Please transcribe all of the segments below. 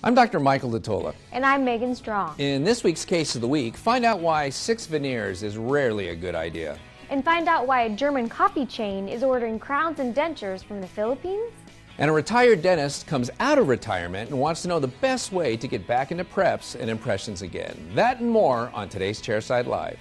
I'm Dr. Michael DeTola. And I'm Megan Strong. In this week's Case of the Week, find out why 6 veneers is rarely a good idea. And find out why a German coffee chain is ordering crowns and dentures from the Philippines. And a retired dentist comes out of retirement and wants to know the best way to get back into preps and impressions again. That and more on today's Chairside Live.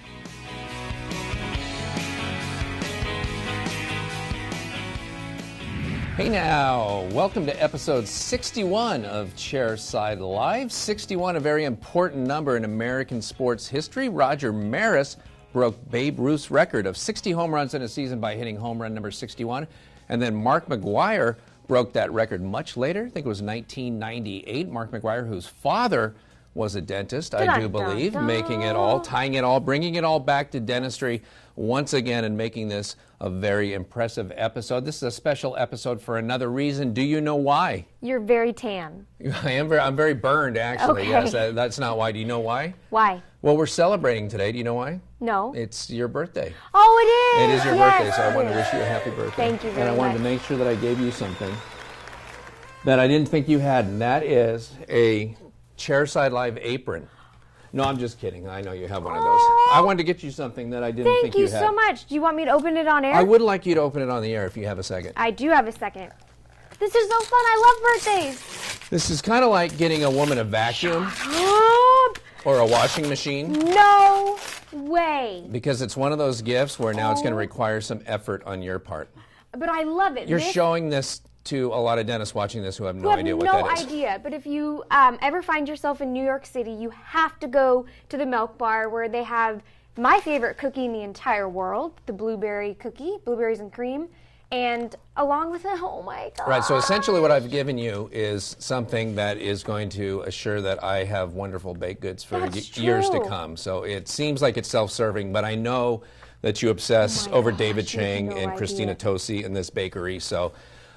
Hey now, welcome to episode 61 of Chairside Live. 61, a very important number in American sports history. Roger Maris broke Babe Ruth's record of 60 home runs in a season by hitting home run number 61. And then Mark McGwire broke that record much later. I think it was 1998. Mark McGwire, whose father was a dentist, I do believe, making it all, tying it all, bringing it all back to dentistry once again and making this a very impressive episode. This is a special episode for another reason. Do you know why? You're very tan. I'm very burned, actually. Okay. Yes, that's not why. Do you know why? Why? Well, we're celebrating today. Do you know why? No. It's your birthday. Oh, it is! It is your birthday, so I want to wish you a happy birthday. Thank you very much. And I wanted to make sure that I gave you something that I didn't think you had, and that is a Chairside Live apron. No, I'm just kidding. I know you have one of those. I wanted to get you something that I didn't think you had. Thank you so much. Do you want me to open it on air? I would like you to open it on the air if you have a second. I do have a second. This is so fun. I love birthdays. This is kind of like getting a woman a vacuum or a washing machine. No way. Because it's one of those gifts where now it's going to require some effort on your part. But I love it. You're showing this to a lot of dentists watching this who have no idea what that is. No idea, but if you ever find yourself in New York City, you have to go to the Milk Bar where they have my favorite cookie in the entire world, the blueberry cookie, blueberries and cream, and along with it, oh my God. Right, so essentially what I've given you is something that is going to assure that I have wonderful baked goods for years to come. So it seems like it's self-serving, but I know that you obsess over David Chang and Christina Tosi in this bakery, so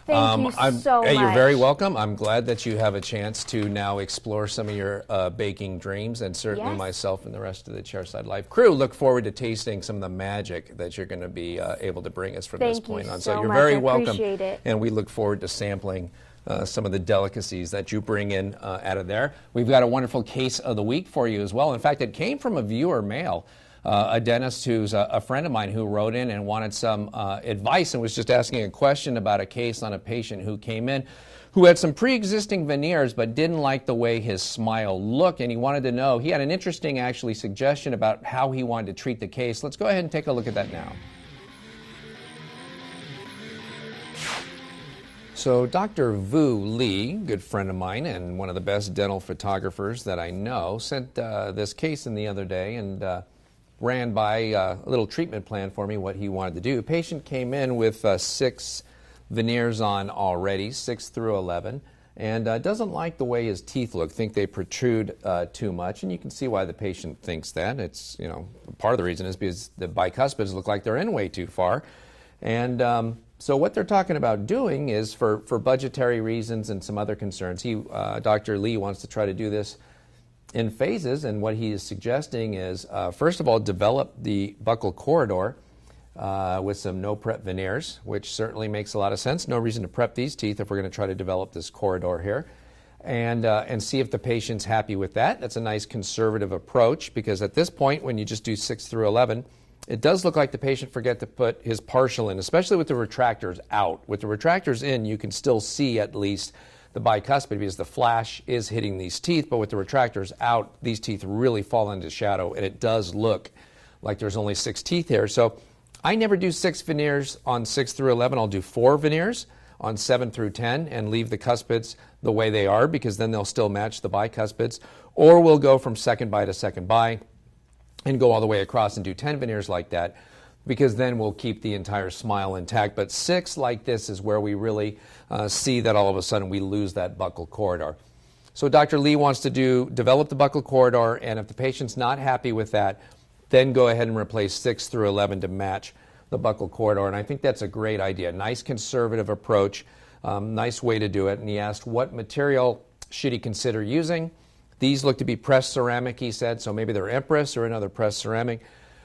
Thank you so much. You're very welcome. I'm glad that you have a chance to now explore some of your baking dreams, and certainly myself and the rest of the Chairside Live crew look forward to tasting some of the magic that you're going to be able to bring us from this point on. So you're very welcome, appreciate it. And we look forward to sampling some of the delicacies that you bring in out of there. We've got a wonderful case of the week for you as well. In fact, it came from a viewer mail. A dentist who's a friend of mine who wrote in and wanted some advice and was just asking a question about a case on a patient who came in who had some pre-existing veneers but didn't like the way his smile looked, and he wanted to know, he had an interesting actually suggestion about how he wanted to treat the case. Let's go ahead and take a look at that now. So Dr. Vu Lee, good friend of mine and one of the best dental photographers that I know, sent this case in the other day and ran by a little treatment plan for me, what he wanted to do. The patient came in with 6 veneers on already, 6 through 11, and doesn't like the way his teeth look, think they protrude too much, and you can see why the patient thinks that. It's, you know, part of the reason is because the bicuspids look like they're in way too far. And so what they're talking about doing is, for budgetary reasons and some other concerns, Dr. Lee wants to try to do this in phases, and what he is suggesting is, first of all, develop the buccal corridor with some no-prep veneers, which certainly makes a lot of sense. No reason to prep these teeth if we're going to try to develop this corridor here, and see if the patient's happy with that. That's a nice conservative approach, because at this point, when you just do 6 through 11, it does look like the patient forget to put his partial in, especially with the retractors out. With the retractors in, you can still see at least the bicuspid because the flash is hitting these teeth, but with the retractors out, these teeth really fall into shadow, and it does look like there's only 6 teeth here. So I never do 6 veneers on 6 through 11. I'll do 4 veneers on 7 through 10 and leave the cuspids the way they are, because then they'll still match the bicuspids. Or we'll go from second bi to second bi and go all the way across and do 10 veneers like that, because then we'll keep the entire smile intact. But 6 like this is where we really see that all of a sudden we lose that buccal corridor. So Dr. Lee wants to develop the buccal corridor, and if the patient's not happy with that, then go ahead and replace 6 through 11 to match the buccal corridor. And I think that's a great idea. Nice conservative approach, nice way to do it. And he asked what material should he consider using. These look to be pressed ceramic, he said, so maybe they're Empress or another pressed ceramic.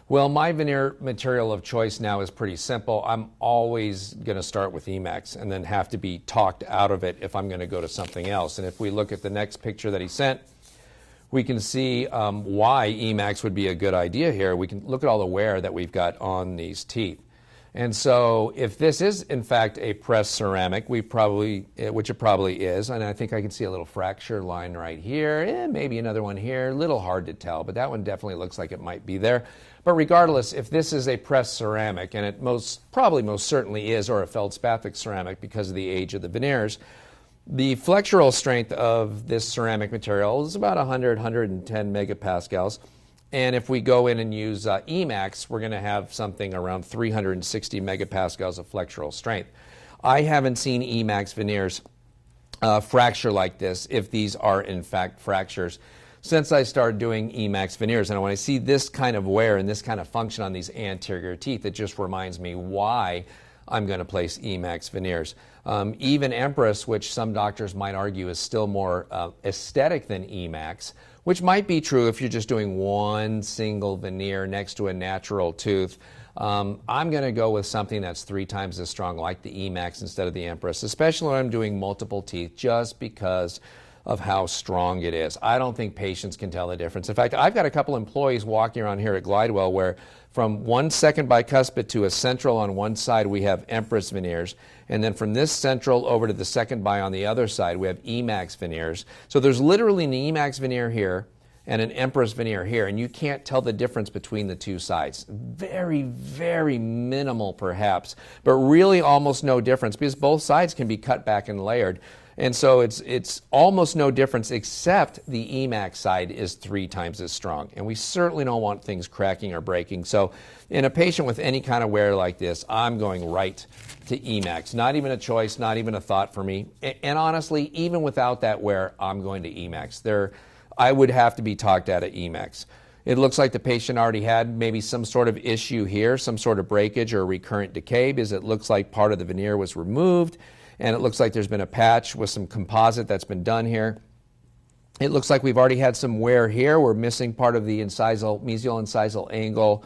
Well, my veneer material of choice now is pretty simple. I'm always going to start with e.max and then have to be talked out of it if I'm going to go to something else. And if we look at the next picture that he sent, we can see why e.max would be a good idea here. We can look at all the wear that we've got on these teeth. And so if this is, in fact, a pressed ceramic, which it probably is, and I think I can see a little fracture line right here, maybe another one here, a little hard to tell, but that one definitely looks like it might be there. But regardless, if this is a pressed ceramic, and it most certainly is, or a feldspathic ceramic because of the age of the veneers, the flexural strength of this ceramic material is about 110 megapascals. And if we go in and use e.max, we're going to have something around 360 megapascals of flexural strength. I haven't seen e.max veneers fracture like this, if these are in fact fractures, since I started doing e.max veneers. And when I see this kind of wear and this kind of function on these anterior teeth, it just reminds me why I'm going to place e.max veneers. Even Empress, which some doctors might argue is still more aesthetic than e.max, which might be true if you're just doing one single veneer next to a natural tooth. I'm going to go with something that's 3 times as strong, like the e.max instead of the Empress, especially when I'm doing multiple teeth, just because of how strong it is. I don't think patients can tell the difference. In fact, I've got a couple employees walking around here at Glidewell where from one second bicuspid to a central on one side, we have Empress veneers. And then from this central over to the second bi on the other side, we have e.max veneers. So there's literally an e.max veneer here and an Empress veneer here, and you can't tell the difference between the two sides. Very, very minimal perhaps, but really almost no difference because both sides can be cut back and layered. And so it's almost no difference, except the e.max side is 3 times as strong. And we certainly don't want things cracking or breaking. So in a patient with any kind of wear like this, I'm going right to e.max. Not even a choice, not even a thought for me. And honestly, even without that wear, I'm going to e.max. I would have to be talked out of e.max. It looks like the patient already had maybe some sort of issue here, some sort of breakage or recurrent decay, because it looks like part of the veneer was removed. And it looks like there's been a patch with some composite that's been done here. It looks like we've already had some wear here. We're missing part of the mesial incisal angle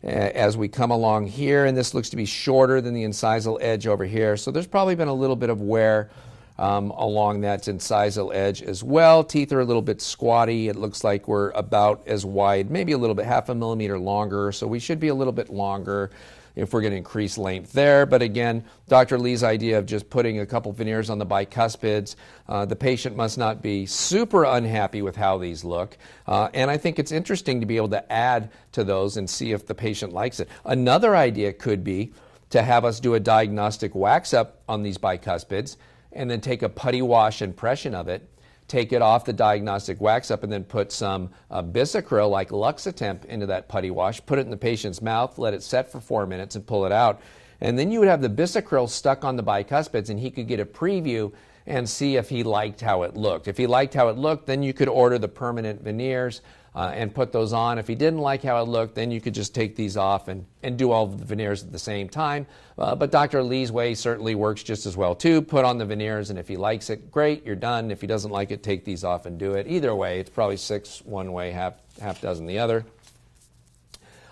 as we come along here, and this looks to be shorter than the incisal edge over here. So there's probably been a little bit of wear along that incisal edge as well. Teeth are a little bit squatty. It looks like we're about as wide, maybe a little bit, 0.5 millimeter longer. So we should be a little bit longer if we're going to increase length there. But again, Dr. Lee's idea of just putting a couple veneers on the bicuspids, the patient must not be super unhappy with how these look. And I think it's interesting to be able to add to those and see if the patient likes it. Another idea could be to have us do a diagnostic wax up on these bicuspids and then take a putty wash impression of it, take it off the diagnostic wax up, and then put some Bisacryl like Luxatemp into that putty wash, put it in the patient's mouth, let it set for 4 minutes and pull it out. And then you would have the Bisacryl stuck on the bicuspids and he could get a preview and see if he liked how it looked. If he liked how it looked, then you could order the permanent veneers and put those on. If he didn't like how it looked, then you could just take these off and do all of the veneers at the same time. But Dr. Lee's way certainly works just as well too. Put on the veneers, and if he likes it, great, you're done. If he doesn't like it, take these off and do it. Either way, it's probably 6 one way, half dozen the other.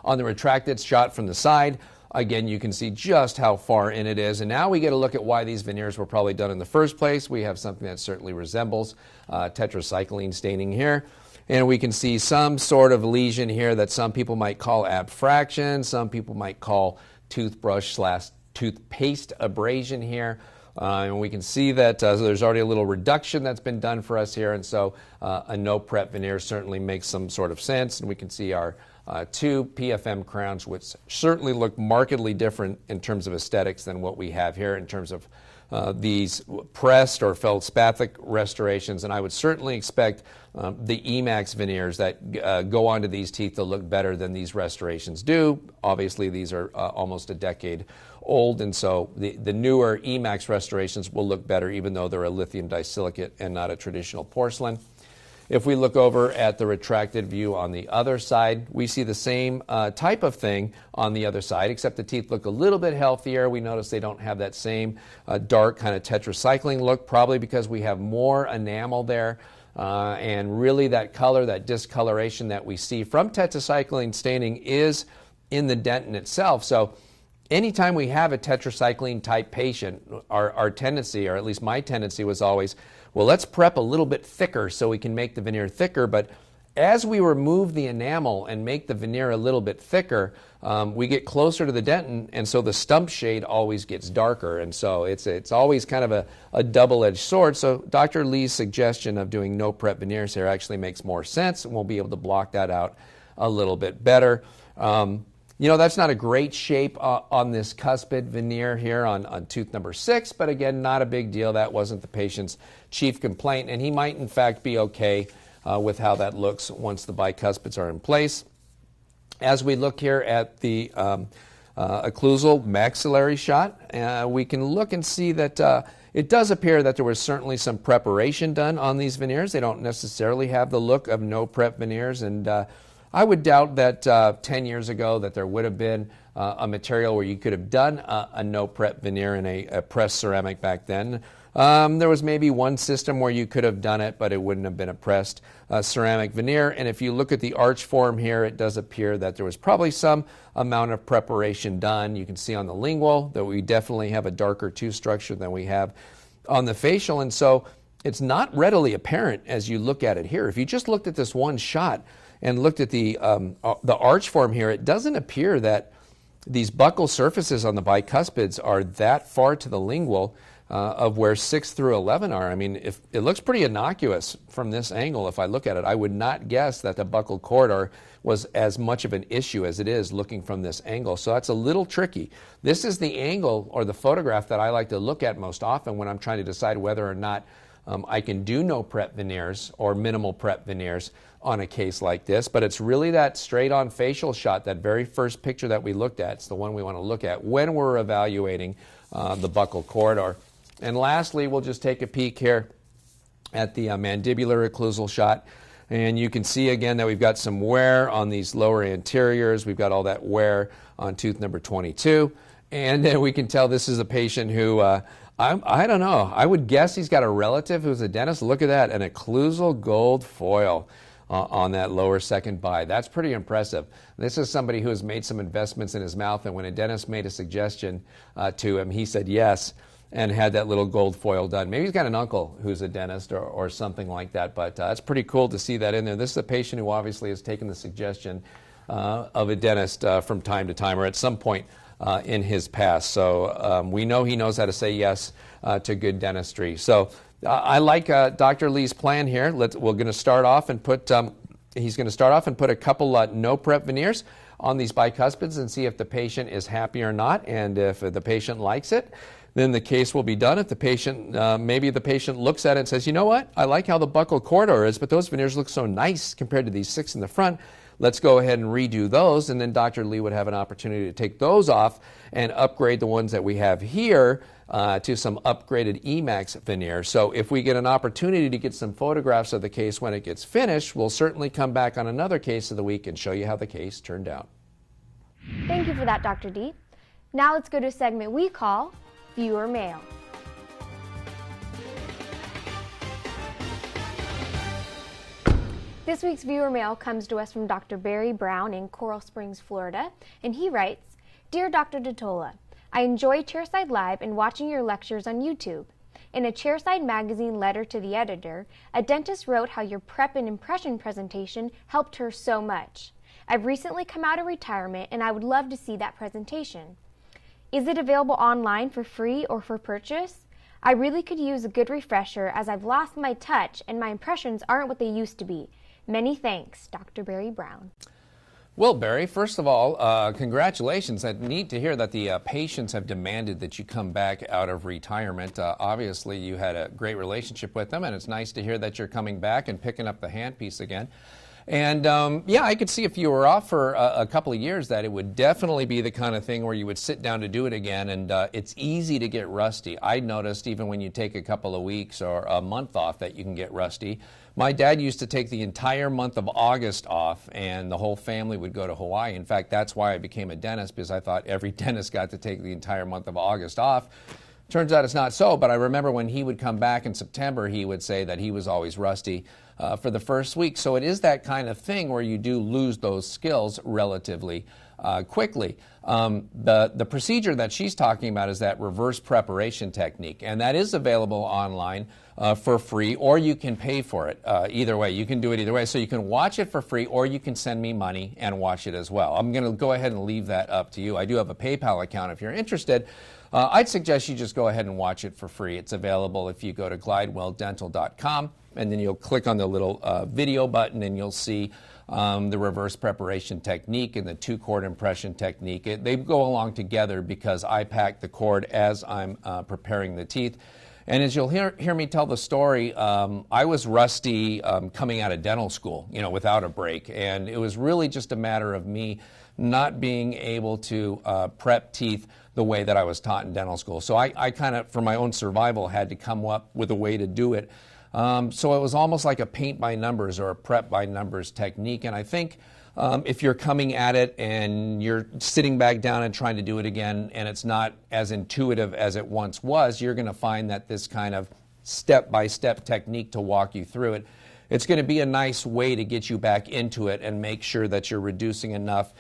On the retracted shot from the side, again, you can see just how far in it is. And now we get a look at why these veneers were probably done in the first place. We have something that certainly resembles tetracycline staining here. And we can see some sort of lesion here that some people might call abfraction, some people might call toothbrush/toothpaste abrasion here. And we can see that there's already a little reduction that's been done for us here. And so a no-prep veneer certainly makes some sort of sense. And we can see our 2 PFM crowns, which certainly look markedly different in terms of aesthetics than what we have here in terms of these pressed or feldspathic restorations. And I would certainly expect the e.max veneers that go onto these teeth to look better than these restorations do. Obviously, these are almost a decade old, and so the newer e.max restorations will look better even though they're a lithium disilicate and not a traditional porcelain. If we look over at the retracted view on the other side, we see the same type of thing on the other side, except the teeth look a little bit healthier. We notice they don't have that same dark kind of tetracycline look, probably because we have more enamel there. And really that color, that discoloration that we see from tetracycline staining is in the dentin itself. So anytime we have a tetracycline type patient, our tendency, or at least my tendency, was always, well, let's prep a little bit thicker so we can make the veneer thicker. But as we remove the enamel and make the veneer a little bit thicker, we get closer to the dentin, and so the stump shade always gets darker. And so it's always kind of a double-edged sword. So Dr. Lee's suggestion of doing no prep veneers here actually makes more sense, and we'll be able to block that out a little bit better. You know, that's not a great shape on this cuspid veneer here on tooth number 6, but again, not a big deal. That wasn't the patient's chief complaint, and he might in fact be okay with how that looks once the bicuspids are in place. As we look here at the occlusal maxillary shot, we can look and see that it does appear that there was certainly some preparation done on these veneers. They don't necessarily have the look of no prep veneers, and I would doubt that 10 years ago that there would have been a material where you could have done a no prep veneer in a pressed ceramic back then. There was maybe one system where you could have done it, but it wouldn't have been a pressed ceramic veneer. And if you look at the arch form here, it does appear that there was probably some amount of preparation done. You can see on the lingual that we definitely have a darker tooth structure than we have on the facial. And so it's not readily apparent as you look at it here. If you just looked at this one shot and looked at the arch form here, it doesn't appear that these buccal surfaces on the bicuspids are that far to the lingual of where 6 through 11 are. I mean, if it looks pretty innocuous from this angle, if I look at it, I would not guess that the buccal corridor was as much of an issue as it is looking from this angle. So that's a little tricky. This is the angle or the photograph that I like to look at most often when I'm trying to decide whether or not I can do no prep veneers or minimal prep veneers on a case like this. But it's really that straight on facial shot, that very first picture that we looked at. It's the one we want to look at when we're evaluating the buccal corridor. And lastly, we'll just take a peek here at the mandibular occlusal shot. And you can see again that we've got some wear on these lower anteriors. We've got all that wear on tooth number 22. And then we can tell this is a patient who, I don't know, I would guess he's got a relative who's a dentist. Look at that, an occlusal gold foil on that lower second bi. That's pretty impressive. This is somebody who has made some investments in his mouth, and when a dentist made a suggestion to him, he said yes and had that little gold foil done. Maybe he's got an uncle who's a dentist or something like that, but it's pretty cool to see that in there. This is a patient who obviously has taken the suggestion of a dentist from time to time or at some point in his past. So we know he knows how to say yes to good dentistry. So I like Dr. Lee's plan here. We're going to start off and put, he's going to start off and put a couple no prep veneers on these bicuspids and see if the patient is happy or not. And if the patient likes it, then the case will be done. If the patient, maybe the patient looks at it and says, you know what, I like how the buccal corridor is, but those veneers look so nice compared to these 6 in the front. Let's go ahead and redo those, and then Dr. Lee would have an opportunity to take those off and upgrade the ones that we have here to some upgraded e.max veneer. So if we get an opportunity to get some photographs of the case when it gets finished, we'll certainly come back on another case of the week and show you how the case turned out. Thank you for that, Dr. D. Now let's go to a segment we call Viewer Mail. This week's viewer mail comes to us from Dr. Barry Brown in Coral Springs, Florida, and he writes, Dear Dr. Datola, I enjoy Chairside Live and watching your lectures on YouTube. In a Chairside magazine letter to the editor, a dentist wrote how your prep and impression presentation helped her so much. I've recently come out of retirement and I would love to see that presentation. Is it available online for free or for purchase? I really could use a good refresher as I've lost my touch and my impressions aren't what they used to be. Many thanks, Dr. Barry Brown. Well, Barry, first of all, congratulations. It's neat to hear that the patients have demanded that you come back out of retirement. Obviously, you had a great relationship with them, and it's nice to hear that you're coming back and picking up the handpiece again. And yeah, I could see if you were off for a couple of years that it would definitely be the kind of thing where you would sit down to do it again, and it's easy to get rusty. I noticed even when you take a couple of weeks or a month off that you can get rusty. My dad used to take the entire month of August off, and the whole family would go to Hawaii. In fact, that's why I became a dentist, because I thought every dentist got to take the entire month of August off. Turns out it's not so, but I remember when he would come back in September, he would say that he was always rusty for the first week. So it is that kind of thing where you do lose those skills relatively quickly. The procedure that she's talking about is that reverse preparation technique, and that is available online for free, or you can pay for it. Either way, you can do it either way. So you can watch it for free, or you can send me money and watch it as well. I'm going to go ahead and leave that up to you. I do have a PayPal account if you're interested. I'd suggest you just go ahead and watch it for free. It's available if you go to glidewelldental.com, and then you'll click on the little video button, and you'll see the reverse preparation technique and the 2-cord impression technique. They go along together because I pack the cord as I'm preparing the teeth. And as you'll hear me tell the story, I was rusty coming out of dental school, without a break. And it was really just a matter of me not being able to prep teeth the way that I was taught in dental school. So I kind of, for my own survival, had to come up with a way to do it. So it was almost like a paint by numbers or a prep by numbers technique. And I think if you're coming at it and you're sitting back down and trying to do it again, and it's not as intuitive as it once was, you're going to find that this kind of step-by-step technique to walk you through it, it's going to be a nice way to get you back into it and make sure that you're reducing enough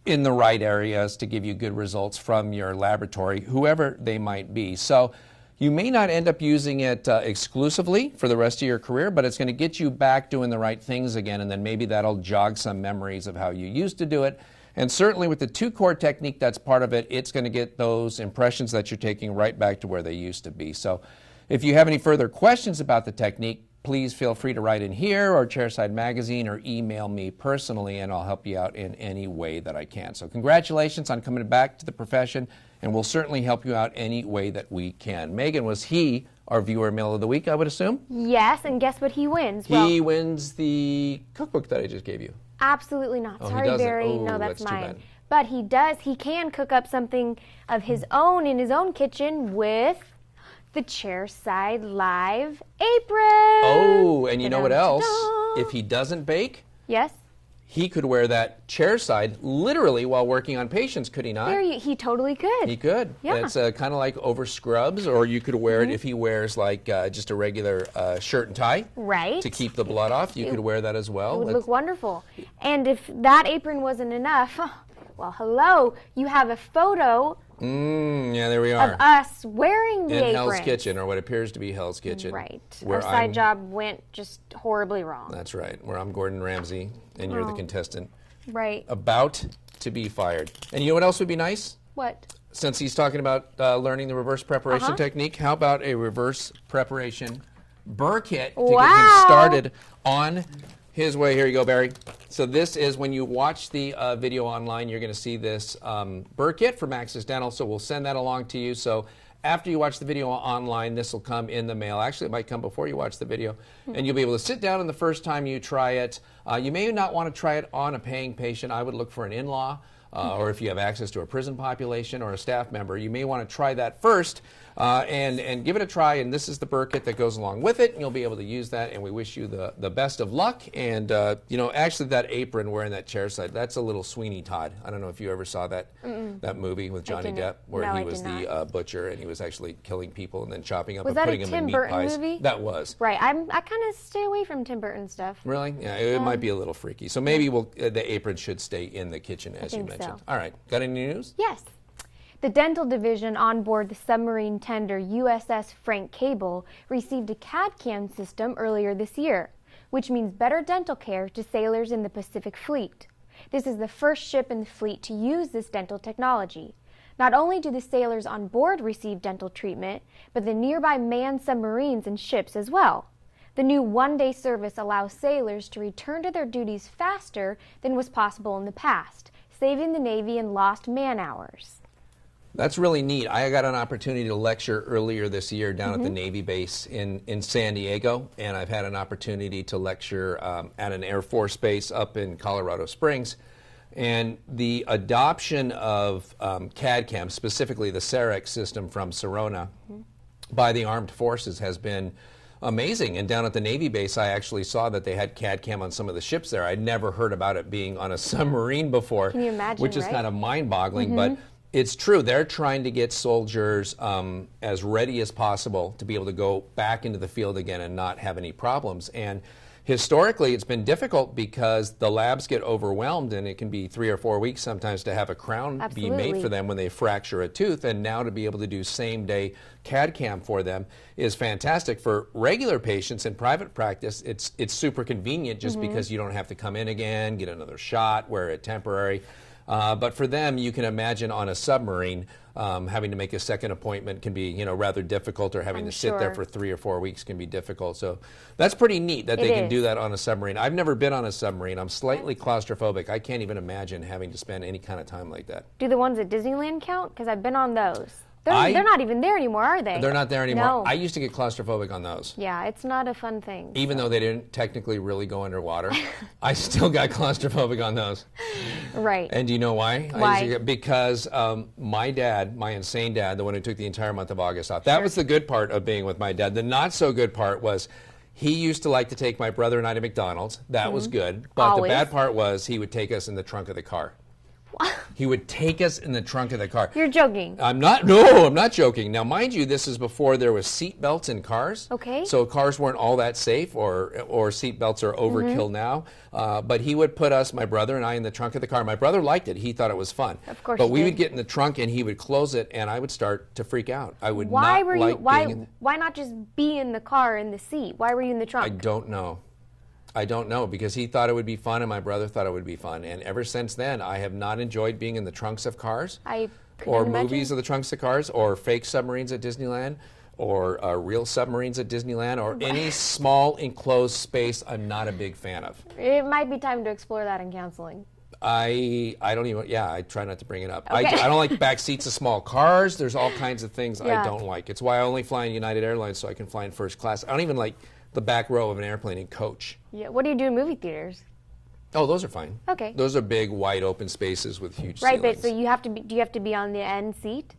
in the right areas to give you good results from your laboratory, whoever they might be. So you may not end up using it exclusively for the rest of your career, but it's going to get you back doing the right things again, and then maybe that'll jog some memories of how you used to do it. And certainly with the 2-cord technique that's part of it, it's going to get those impressions that you're taking right back to where they used to be. So if you have any further questions about the technique, please feel free to write in here or Chairside Magazine or email me personally, and I'll help you out in any way that I can. So congratulations on coming back to the profession, and we'll certainly help you out any way that we can. Megan, was he our viewer mail of the week, I would assume? Yes, and guess what he wins? He wins the cookbook that I just gave you. Absolutely not. Oh, Sorry, Barry. Oh, no, that's mine. too bad. But he can cook up something of his own in his own kitchen with the Chairside Live apron. Oh, and you know what else? If he doesn't bake, yes, he could wear that Chairside literally while working on patients, could he not? He totally could. He could. Yeah. It's kind of like over scrubs, or you could wear it if he wears like just a regular shirt and tie. Right. To keep the blood off. You could wear that as well. It would look wonderful. And if that apron wasn't enough, well, hello, you have a photo yeah, there we are. of us wearing the apron. In Hell's Kitchen, or what appears to be Hell's Kitchen. Right. Where Our side job went just horribly wrong. That's right. Where I'm Gordon Ramsay, and you're the contestant. Right. About to be fired. And you know what else would be nice? What? Since he's talking about learning the reverse preparation technique, how about a reverse preparation burr kit to get him started on his way? Here you go, Barry. So this is, when you watch the video online, you're going to see this burr kit from Max's Dental, so we'll send that along to you. So after you watch the video online, this will come in the mail. Actually, it might come before you watch the video. And you'll be able to sit down, and the first time you try it, you may not want to try it on a paying patient. I would look for an in-law, or if you have access to a prison population or a staff member, you may want to try that first and give it a try. And this is the burr kit that goes along with it, and you'll be able to use that. And we wish you the best of luck. And actually, that apron wearing that Chairside, that's a little Sweeney Todd. I don't know if you ever saw that movie with Johnny Depp, where he was the butcher, and he was actually killing people and then chopping up and putting them in meat pies. Was that a Tim Burton movie? That was. Right. I kind of stay away from Tim Burton stuff. Really? Yeah, it might be a little freaky. So maybe the apron should stay in the kitchen, as you mentioned. So. All right. Got any news? Yes. The dental division on board the submarine tender USS Frank Cable received a CAD/CAM system earlier this year, which means better dental care to sailors in the Pacific Fleet. This is the first ship in the fleet to use this dental technology. Not only do the sailors on board receive dental treatment, but the nearby manned submarines and ships as well. The new one-day service allows sailors to return to their duties faster than was possible in the past, saving the Navy in lost man hours. That's really neat. I got an opportunity to lecture earlier this year down at the Navy base in San Diego, and I've had an opportunity to lecture at an Air Force base up in Colorado Springs. And the adoption of CAD/CAM, specifically the CEREC system from Sirona, by the armed forces has been amazing. And down at the Navy base, I actually saw that they had CAD/CAM on some of the ships there. I'd never heard about it being on a submarine before. Can you imagine, which is kind of mind-boggling. But It's true. They're trying to get soldiers as ready as possible to be able to go back into the field again and not have any problems. And historically, it's been difficult because the labs get overwhelmed, and it can be 3 or 4 weeks sometimes to have a crown be made for them when they fracture a tooth. And now to be able to do same-day CAD/CAM for them is fantastic. For regular patients in private practice, it's super convenient just because you don't have to come in again, get another shot, wear it temporary. But for them, you can imagine on a submarine, having to make a second appointment can be, rather difficult, or having to sit there for 3 or 4 weeks can be difficult. So that's pretty neat that they can do that on a submarine. I've never been on a submarine. I'm slightly claustrophobic. I can't even imagine having to spend any kind of time like that. Do the ones at Disneyland count? Because I've been on those. They're not even there anymore, are they? They're not there anymore. No. I used to get claustrophobic on those. Yeah, it's not a fun thing. Even though they didn't technically really go underwater, I still got claustrophobic on those. Right. And do you know why? Why? Because my dad, my insane dad, the one who took the entire month of August off, that was the good part of being with my dad. The not so good part was he used to like to take my brother and I to McDonald's. That was good. But the bad part was he would take us in the trunk of the car. He would take us in the trunk of the car. You're joking. I'm not joking. Now, mind you, this is before there was seat belts in cars. Okay. So cars weren't all that safe, or seat belts are overkill now. But he would put us, my brother and I, in the trunk of the car. My brother liked it. He thought it was fun. Of course But he we did. would get in the trunk and he would close it, and I would start to freak out. I would Why not were like you? Why? being in. Why not just be in the car in the seat? Why were you in the trunk? I don't know, because he thought it would be fun and my brother thought it would be fun. And ever since then, I have not enjoyed being in the trunks of cars, or movies of the trunks of cars, or fake submarines at Disneyland, or real submarines at Disneyland, or any small enclosed space I'm not a big fan of. It might be time to explore that in counseling. I don't even, I try not to bring it up. Okay. I don't like back seats of small cars. There's all kinds of things Yeah. I don't like. It's why I only fly in United Airlines, so I can fly in first class. I don't even like the back row of an airplane in coach. Yeah. What do you do in movie theaters? Oh, those are fine. Okay. Those are big, wide open spaces with huge Right, ceilings. but so you have to be. Do you have to be on the end seat?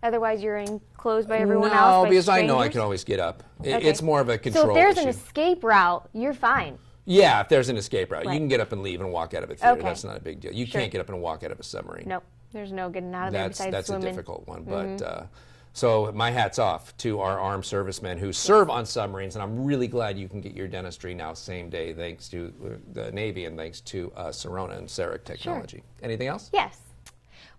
Otherwise, you're enclosed by everyone else. No, by because I know I strangers? can always get up. Okay. It's more of a control So if there's issue. an escape route, you're fine. Yeah, if there's an escape route, Right. you can get up and leave and walk out of a theater. Okay. That's not a big deal. You Sure. can't get up and walk out of a submarine. Nope. There's no getting out of there besides That's swimming. a difficult one, but. So my hat's off to our armed servicemen who serve on submarines, and I'm really glad you can get your dentistry now same day thanks to the Navy and thanks to Sirona and CEREC technology. Anything else? Yes.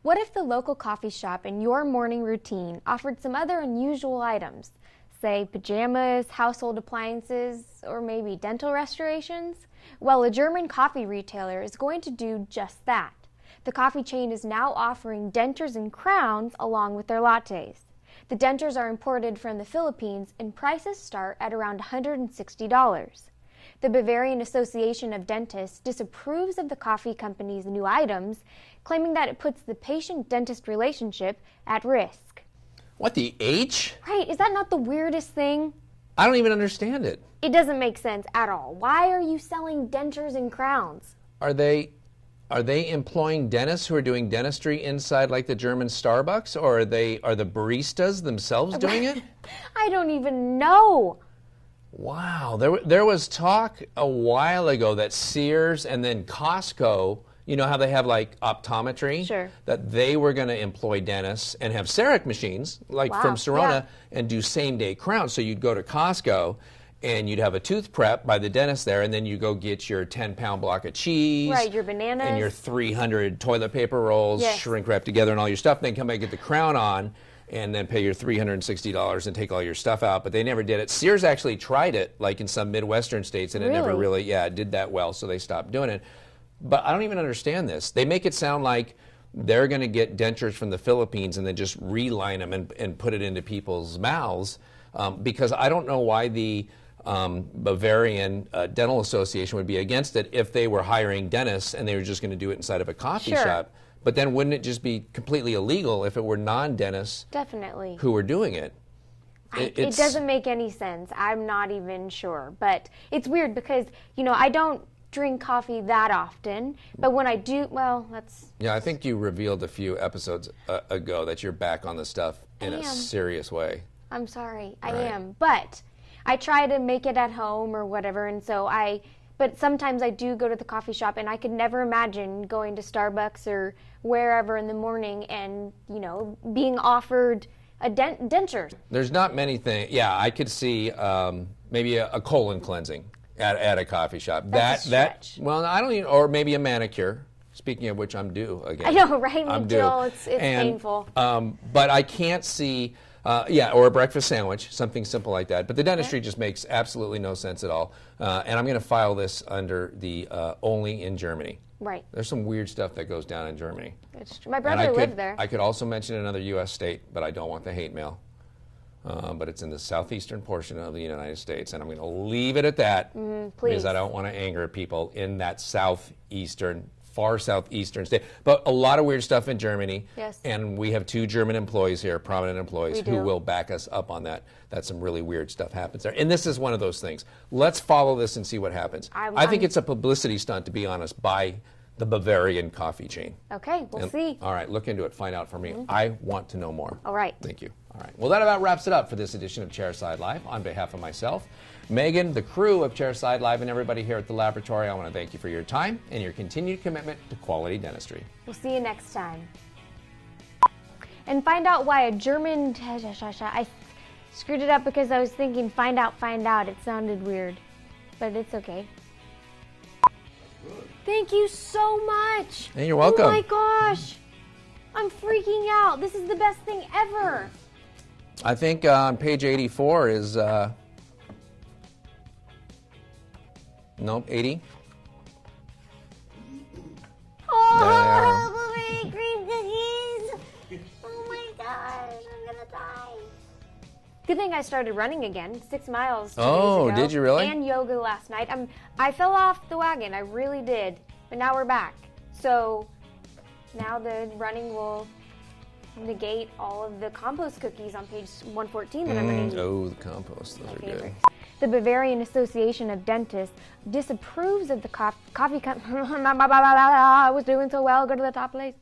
What if the local coffee shop in your morning routine offered some other unusual items? Say pajamas, household appliances, or maybe dental restorations? Well, a German coffee retailer is going to do just that. The coffee chain is now offering dentures and crowns along with their lattes. The dentures are imported from the Philippines and prices start at around $160. The Bavarian Association of Dentists disapproves of the coffee company's new items, claiming that it puts the patient-dentist relationship at risk. What, the H? Right, is that not the weirdest thing? I don't even understand it. It doesn't make sense at all. Why are you selling dentures and crowns? Are they employing dentists who are doing dentistry inside like the German Starbucks, or are the baristas themselves doing it? I don't even know. Wow, there was talk a while ago that Sears and then Costco, you know how they have like optometry? Sure. That they were going to employ dentists and have CEREC machines, like Wow, from Sirona, yeah. and do same-day crowns. So you'd go to Costco, and you'd have a tooth prep by the dentist there, and then you go get your 10-pound block of cheese. Right, your bananas. And your 300 toilet paper rolls, Yes. shrink wrapped together, and all your stuff. Then come back and get the crown on, and then pay your $360 and take all your stuff out. But they never did it. Sears actually tried it, like in some Midwestern states, and it never really, did that well, so they stopped doing it. But I don't even understand this. They make it sound like they're going to get dentures from the Philippines and then just reline them and put it into people's mouths, because I don't know why the Bavarian Dental Association would be against it if they were hiring dentists and they were just going to do it inside of a coffee Sure. shop. But then wouldn't it just be completely illegal if it were non-dentists Definitely. who were doing it? It doesn't make any sense. I'm not even sure. But it's weird because, I don't drink coffee that often. But when I do, well, that's... Yeah, I think you revealed a few episodes ago that you're back on the stuff in a serious way. I'm sorry. I Right. am. But I try to make it at home or whatever. And so I But sometimes I do go to the coffee shop, and I could never imagine going to Starbucks or wherever in the morning and, you know, being offered a denture. There's not many things. Yeah, I could see maybe a colon cleansing at a coffee shop. That's a stretch. Well, I don't even, or maybe a manicure. Speaking of which, I'm due again. I know, right? I'm Me due. too. It's painful. But I can't see, or a breakfast sandwich, something simple like that. But the dentistry just makes absolutely no sense at all. And I'm going to file this under the only in Germany. Right. There's some weird stuff that goes down in Germany. It's true. My brother lived there. I could also mention another U.S. state, but I don't want the hate mail. But it's in the southeastern portion of the United States, and I'm going to leave it at that Please. because I don't want to anger people in that far southeastern state. But a lot of weird stuff in Germany. Yes. And we have 2 German employees here, prominent employees, We who do. will back us up on that. That some really weird stuff happens there. And this is one of those things. Let's follow this and see what happens. I think it's a publicity stunt, to be honest, by the Bavarian coffee chain. Okay, we'll see. All right, look into it. Find out for me. I want to know more. All right. Thank you. All right. Well, that about wraps it up for this edition of Chairside Live. On behalf of myself, Megan, the crew of Chairside Live, and everybody here at the laboratory, I want to thank you for your time and your continued commitment to quality dentistry. We'll see you next time. And find out why a German... I screwed it up because I was thinking find out. It sounded weird. But it's okay. Thank you so much. Hey, you're welcome. Oh my gosh. I'm freaking out. This is the best thing ever. I think on page 84 is... nope, 80. Oh, blueberry cream cookies. Oh my gosh, I'm gonna die. Good thing I started running again. 6 miles 2 days ago. Did you really? And yoga last night. I fell off the wagon. I really did. But now we're back. So now the running will negate all of the compost cookies on page 114 that I'm going to eat. Oh, the compost. Those are good. The Bavarian Association of Dentists disapproves of the coffee cup. I was doing so well. Go to the top place.